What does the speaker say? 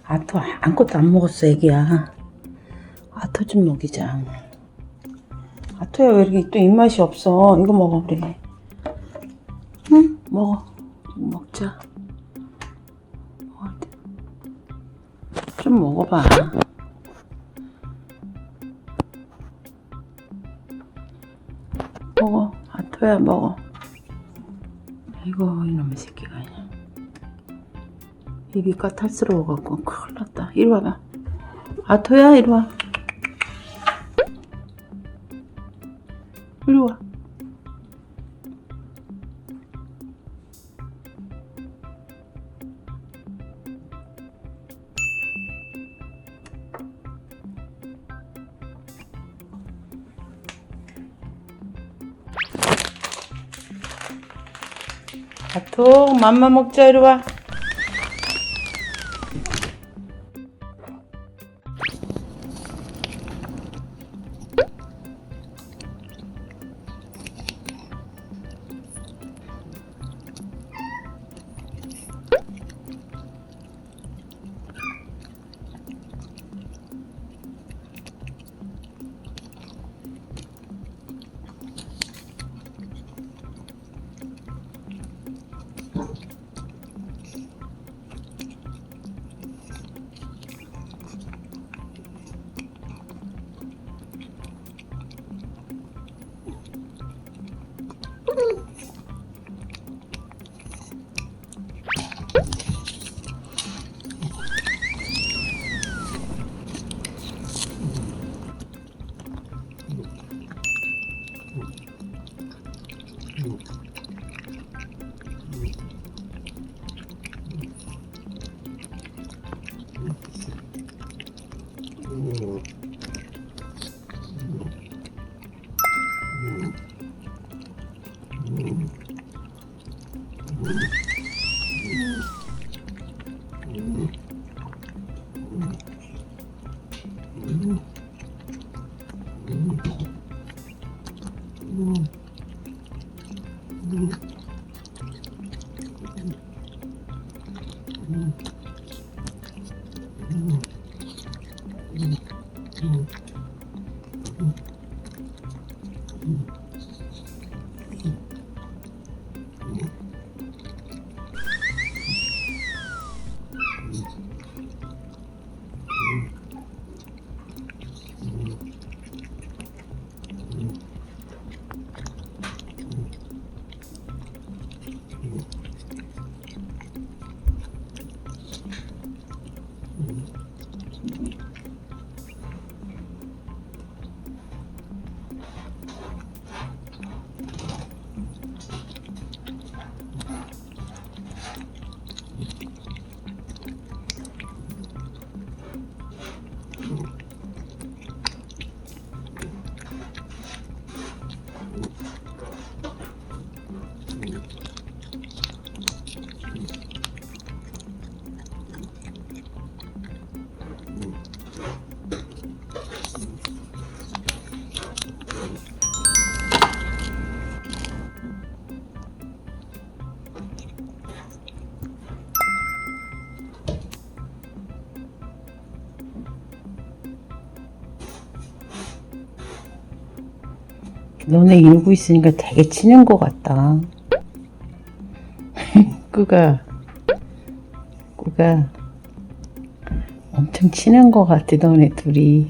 아토 아무것도 안 먹었어 애기야. 아토 좀 먹이자. 아토야 왜 이렇게 또 입맛이 없어. 이거 먹어 그래. 응? 먹어. 먹자. 좀 먹어봐. 먹어. 아토야 먹어. 아이고 이놈의 새끼가 그냥 입이 까탈스러워갖고 큰일 났다. 이리 와봐. 아토야 이리 와. 이리 와. 아토 맘마 먹자. 이리 와. 너네 이러고 있으니까 되게 치는 것 같다. 꾸가 엄청 치는 것 같아 너네 둘이.